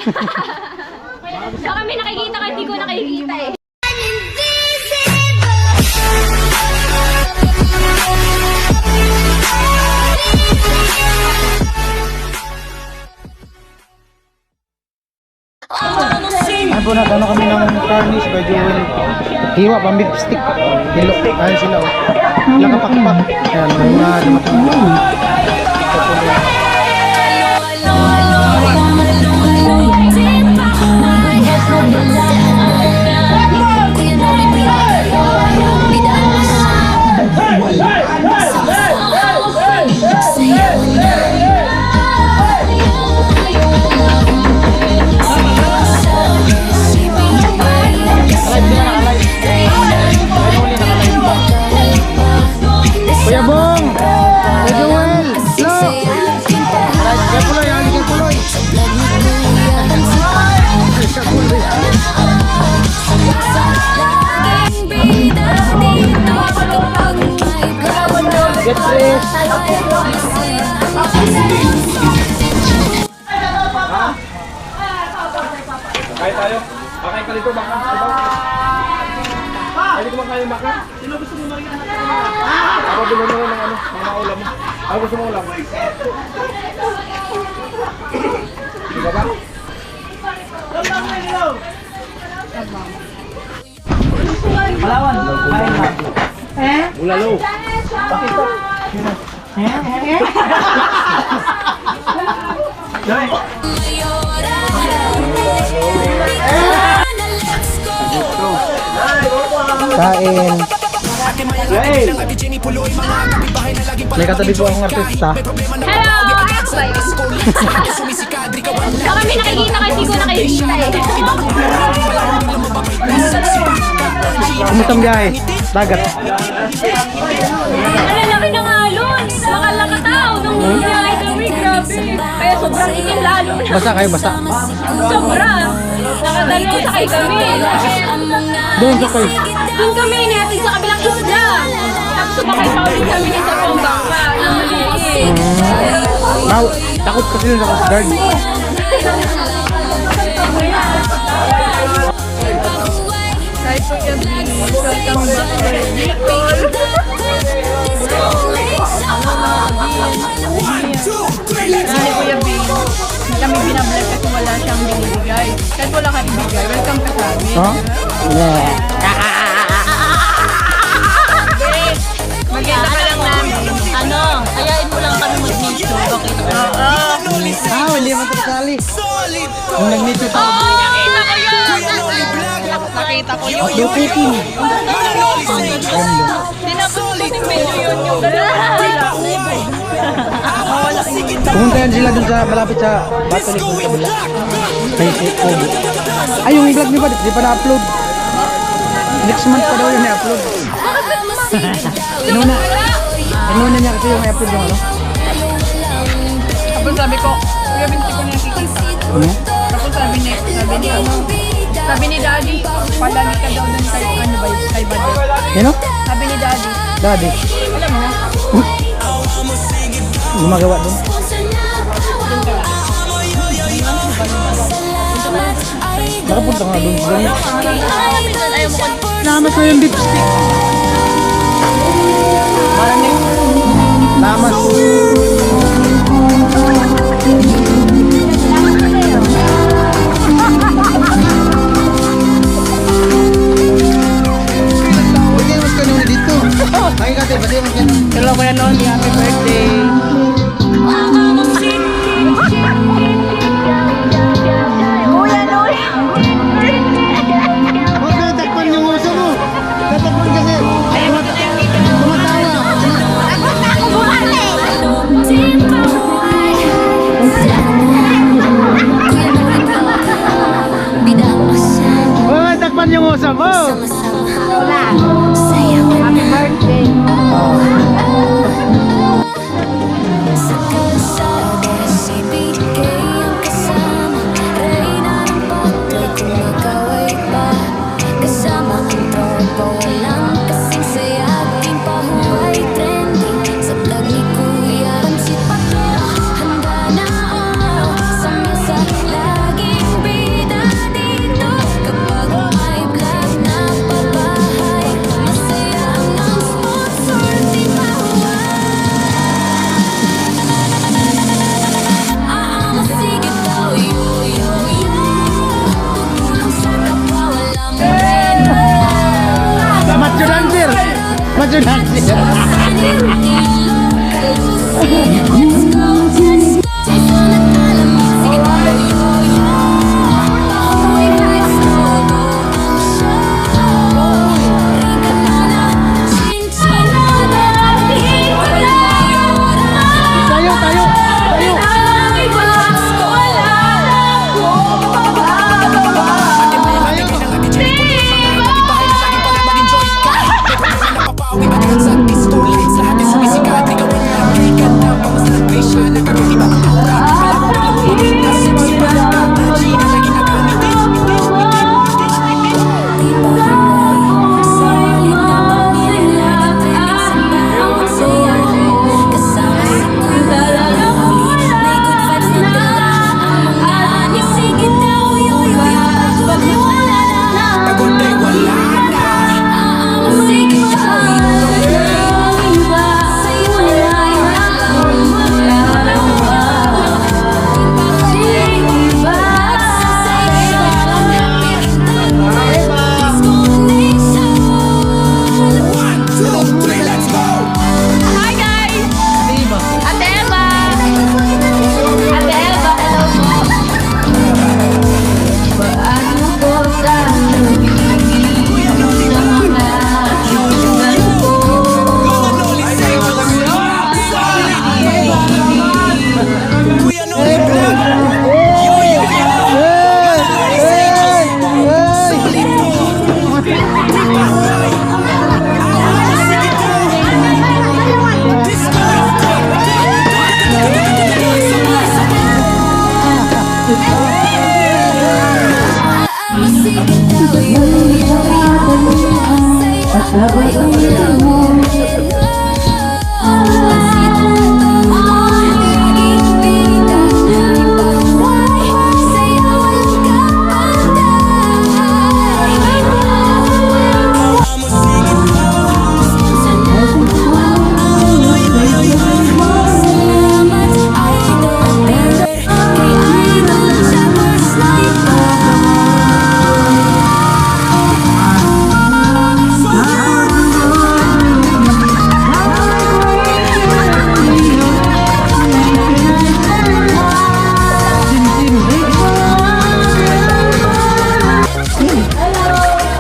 Baka may nakikita ka, hindi ko nakikita eh. Ano po na, ano kami ng Carnish by Joel. Hiwa, pang-beef stick. Hilo, kaya sila. Ilang kapakpak. Ayan, mga dumatang. Kuya Bong! Kuya Joel! Hello! Kaya puloy, kaya puloy! Get fresh! Kaya tayo. Bakay ka dito, baka. Pwede ko bang baka? Sino gusto mo marinig? Ako bilhin mo ng ano, mga ulam mo. Ako gusto mo ulam. Di ba ba? Malawan! Kain na! Bulalo. Bakit to? Dami! Kain! May katabi po ang artista. Hello! Ay, ako ba yun? Baka may nakikita ka, hindi ko nakikita eh. Kumutang biyahe. Dagat. Ano, laki ng alon. Makalaka tao nung nangyari kami, grabe. Kaya sobrang itim lalo na. Basa kayo, basa. Sobra. Nakadalaw sakay kami. Doon sa kayo. Doon kami, natin sa kabilang isla. Tapos sumakay pa ulit kami sa pang bangka. Na maliit. Takot kasi yun sa Coast Guard. Hi, Kuya B. Welcome back. Hi, Kuya B. Kami binabless kasi wala siyang binibigay. Kahit wala kang ibigay, welcome ka sa amin. Huh? Yeah. Maganda ka lang namin. Ano, ayain mo lang kami mag-nito. Okay na. Hindi naman kasali. Nung nag-nito tayo. Nakita ko yun! Nakita ko yun. Dupitin. Tinapos ko medyo yun yung Pumunta yan sila dun sa malapit sa Batolik dun sa kabila. Kay Kobe. Ay, yung vlog niyo ba? Di pa na-upload. Next month pa daw yun na-upload. Inuna niya kasi yung i-upload yung ano. Tapos sabi ko, Kuya Binti ko nakikita. Ano? Tapos sabi ni Daddy, palamig ka daw dun kay, ano ba yun, kay Badet. Ano? Sabi ni Daddy, Daddy. alam mo na, Gumagawa dun. Nakapunta nga dun. ayaw mo ko. Namas na yung lipstick. Maraming. Namas. Hello, Kuya Noni, happy birthday. Kuya Noni. Huwag na takpan yung uso mo. Tatakpan kasi. Tumatawa. Ako na ako buhali. Tayo, tayo, tayo. Hi guys! Ate Elba! Ate Elba, hello po!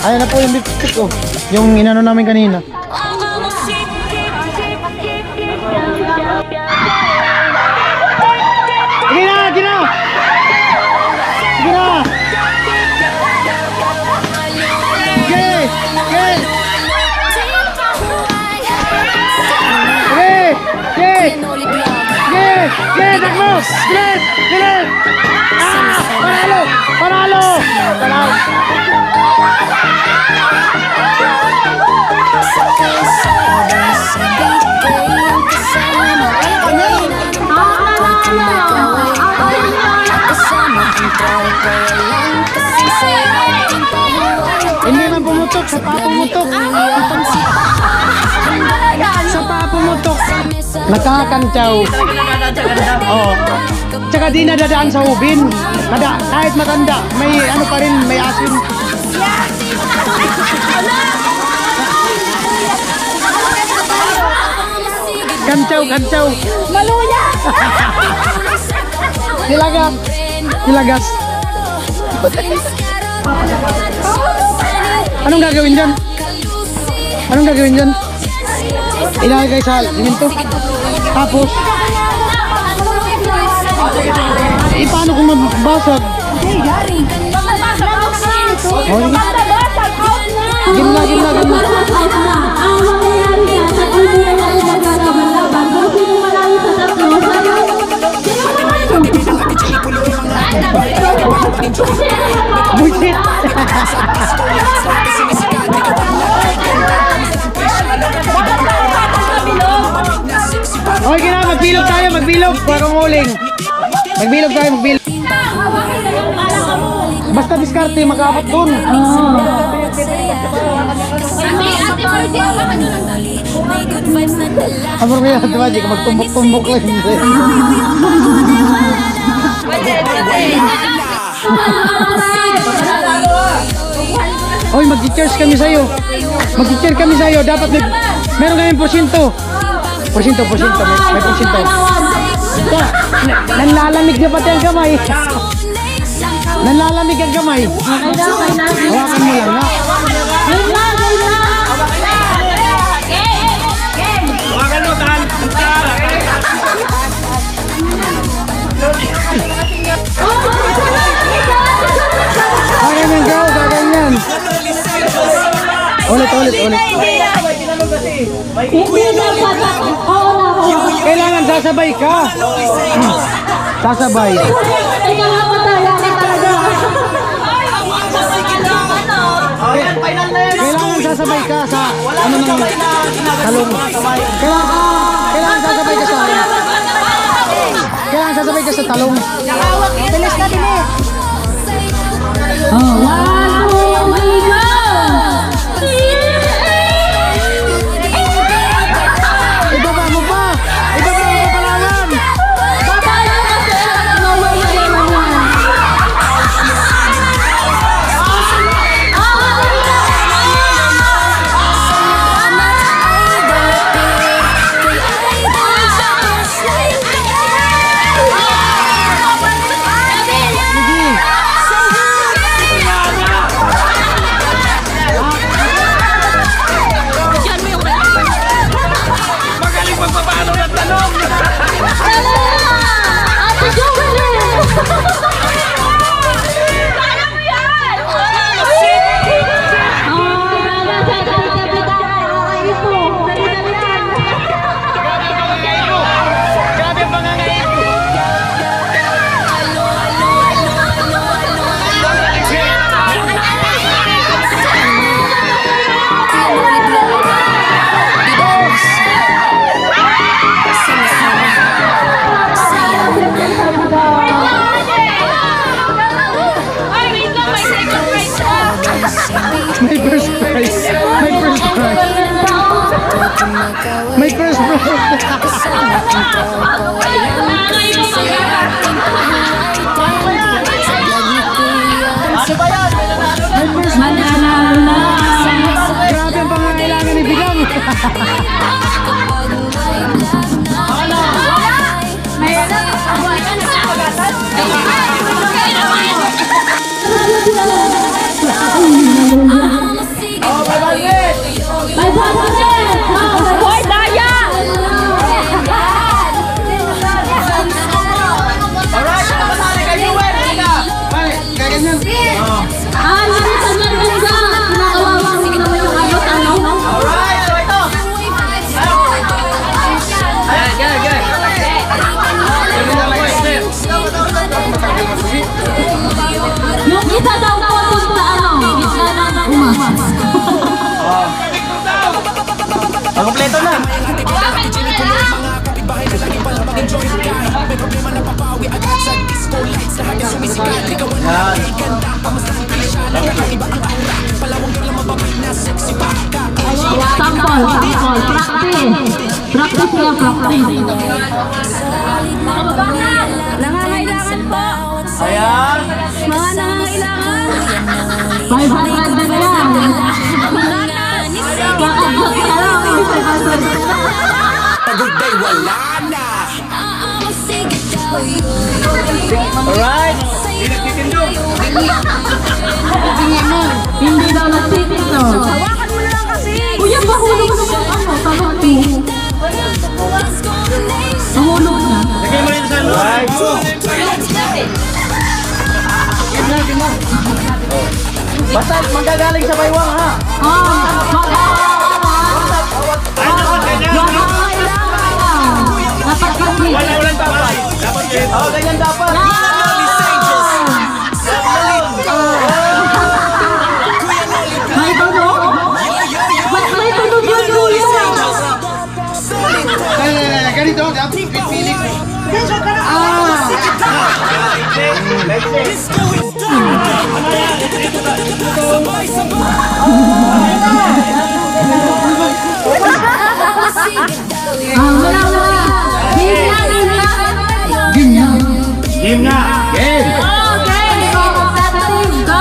Ayan na po yung lipstick ko. Yung inano namin kanina. Sige na! Sige na! Sige na! Sige! Sige! Sige! Sige! Sige! Sige! Takbo! Bilis! Bilis! Ah! Panalo! Panalo! Panalo! Hindi man pumutok, sa pa pumutok. Sa pa pumutok. Nakakantsaw. Oo. Tsaka di nadadaan sa ubin. Kahit matanda, may ano pa rin, may asin. Kantsaw, kantsaw. Maluya! Nilagas. Nilagas. Anong gagawin dyan? Anong gagawin dyan? Ilalagay sa simento. Tapos, paano kung mabasag? Oh, gimna, gimna, gimna. Bullshit! Okay na, magbilog tayo, magbilog. Para umuling. Magbilog tayo, magbilog. Basta diskarte, mag-aabot dun. Amor mo yan, diba? Di ka magtumbok-tumbok lang. Oy, mag-cheers kami sa'yo. Mag-cheers kami sa'yo. Dapat meron kami porsyento. Porsyento. May porsyento. Nanlalamig na pati ang kamay. Nanlalamig ang kamay. Hawakan mo lang, ha? Hawakan mo, tahan. Ganyan ka, gaganyan. Ulit. Kailangan sasabay ka. Sasabay. Kailangan sasabay ka sa ano nang talong. Kailangan sasabay ka sa Kailangan sasabay ka sa talong. Bilis na, bilis. Ibaba mo pa palawan. Magaling magpapaano ng talong. Grabe ang pangangait mo. May first prize. May first prize. Grabe ang pangangailangan ni Bigang. Hoy, Daya! Alright, napasali kayo, Wen. Halika. Kaganyan. Alright, so ito. Get. Yung isa daw na punta gitna ng umas. Ang kompleto na. Sample, practice kaya practice. Nangangailangan po. Ayan. Mga nangangailangan. 500 na lang. Kakagod ka lang. Pagod-day wala na. Alright. Pinagtitindog. Hindi daw nagtitito. Hawakan mo na lang kasi. Kuya, mahulog na talong to. Mahulog na. Lagay mo rin sa alright. Basta manggagaling sa baywang, ha? Dapat kasi. Walang tapay. Dapat yun. Oo, ganyan dapat. May tunog? May tunog yun, Kuya. Ganito, dapat pipilik. Wala. Game na. Game. Okay, go. Go.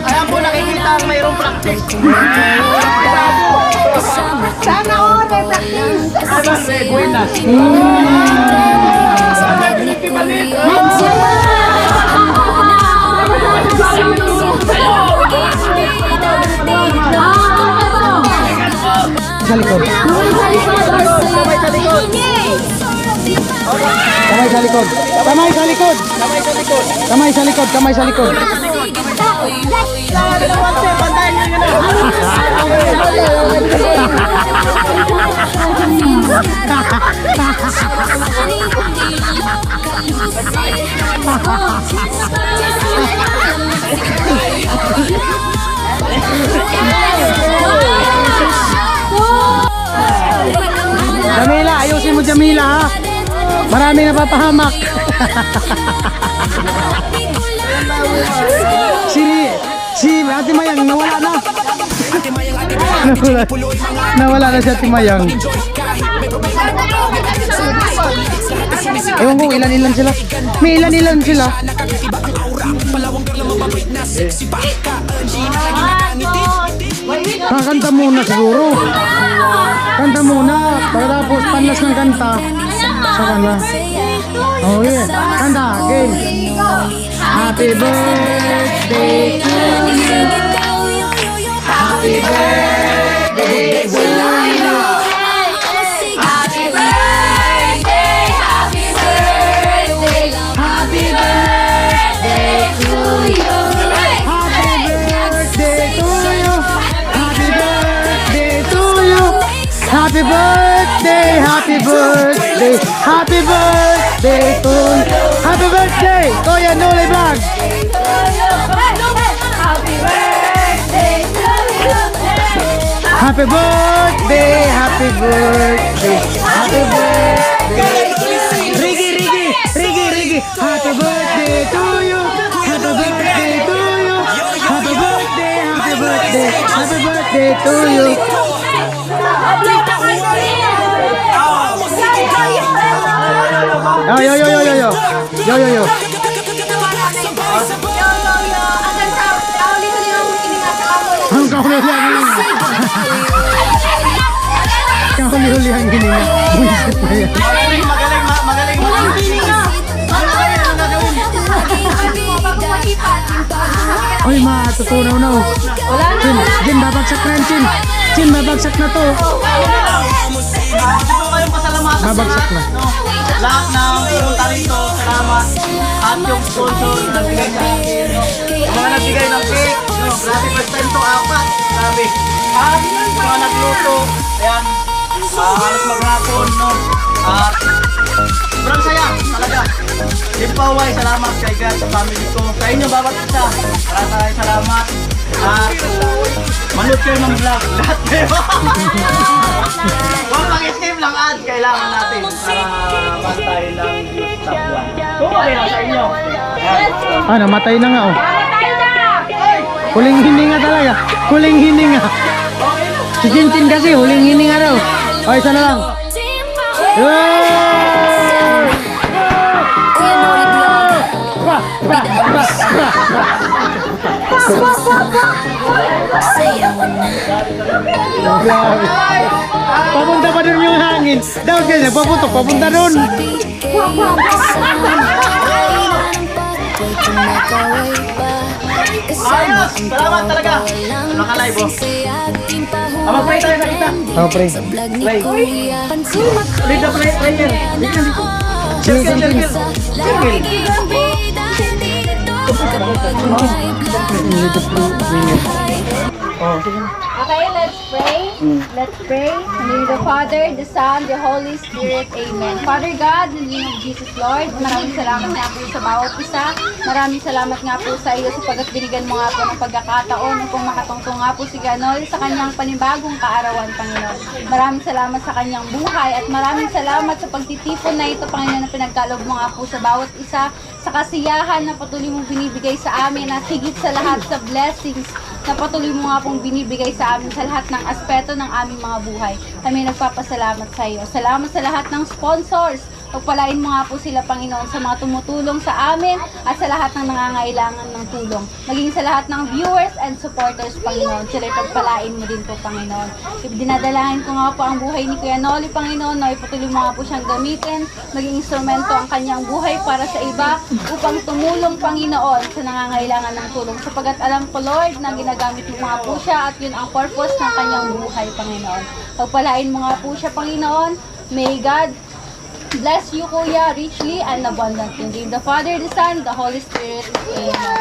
Ayan po, nakikita ang mayroong practice. Sana all may practice. Alas, buenas. Sa likod. Sabay sa likod. Kamay sa likod. Kamay sa likod. Sabay sa likod. Kamay sa likod. Kamay sa likod. Bantayan nyo yun. Jamila, ayusin mo Jamila ha. Marami na papahamak. si Ate Mayang nawala na. Nawala na si Ate Mayang. Ewan ko ilan sila. May ilan sila. Kakanta muna siguro. Kanta muna. Pagkatapos panlas ng kanta. Sa kanila. Oh yeah. Kanta. Game. Happy birthday to you. Happy birthday to you. Happy birthday, happy birthday, happy birthday to you. Happy birthday to you. Happy birthday to you. Happy birthday, happy birthday, happy birthday to you. Happy birthday, Kuya Noli Vlog. Happy birthday to you. Happy birthday, happy birthday, happy birthday. Rigi. Happy birthday to you. Happy birthday to you. Happy birthday, happy birthday to you. Yo. Ang kahuli ang hininga. Buisit na yan. Magaling. Ay, matutunaw na oh. Jin, babagsak na yan, Chin, babagsak na to. Gusto kayong pasalamatan Babagsak na. lahat ng pumunta rito, salamat. At yung sponsor na nagbigay sa akin, yung mga nagbigay ng cake, grabe, first time to, 4, grabe. At mga nagluto, ayan, halos maghapon, at sobrang saya, talaga. Impaway, salamat kay God sa family ko. Sa inyo, bawat isa, maraming salamat. At manood kayo ng vlog, lahat kayo. Huwag mag-escape lang ad, kailangan natin para bantay ng views top 1. Kung okay lang sa inyo. Ayan. Namatay na nga oh. Huling hininga talaga. Huling hininga. Si Chin kasi huling hininga raw. O, isa na lang. Papunta pa dun yung hangin. Daw kasi paputok, papunta dun. Ayos! Salamat talaga! Naka-live oh. Mag-pray tayo sa kita. Oh, pray. Pray. Lead the prayer. Circle. Okay, let's pray. Let's pray. In the name of the Father, the Son, the Holy Spirit. Amen. Father God, in the name of Jesus Lord, maraming salamat nga po sa bawat isa. Maraming salamat nga po sa iyo sapagkat binigyan mo nga po ng pagkakataon upang makatungtong nga po si Ganol sa kanyang panibagong kaarawan, Panginoon. Maraming salamat sa kanyang buhay at maraming salamat sa pagtitipon na ito, Panginoon, na pinagkaloob mo nga po sa bawat isa, sa kasiyahan na patuloy mong binibigay sa amin at higit sa lahat sa blessings na patuloy mo nga pong binibigay sa amin sa lahat ng aspeto ng aming mga buhay. Kami nagpapasalamat sa iyo. Salamat sa lahat ng sponsors Pagpalain mo nga po sila, Panginoon, sa mga tumutulong sa amin at sa lahat ng nangangailangan ng tulong. Maging sa lahat ng viewers and supporters, Panginoon. Sila pagpalain mo din po, Panginoon. Dinadalahin ko nga po ang buhay ni Kuya Noli, Panginoon, na ipatuloy mo nga po siyang gamitin, maging instrumento ang kanyang buhay para sa iba upang tumulong, Panginoon, sa nangangailangan ng tulong. Sapagat alam ko, Lord, na ginagamit mo nga po siya at yun ang purpose ng kanyang buhay, Panginoon. Pagpalain mo nga po siya, Panginoon. May God bless you, Kuya, richly and abundantly. In the name of the Father, the Son, the Holy Spirit. Amen.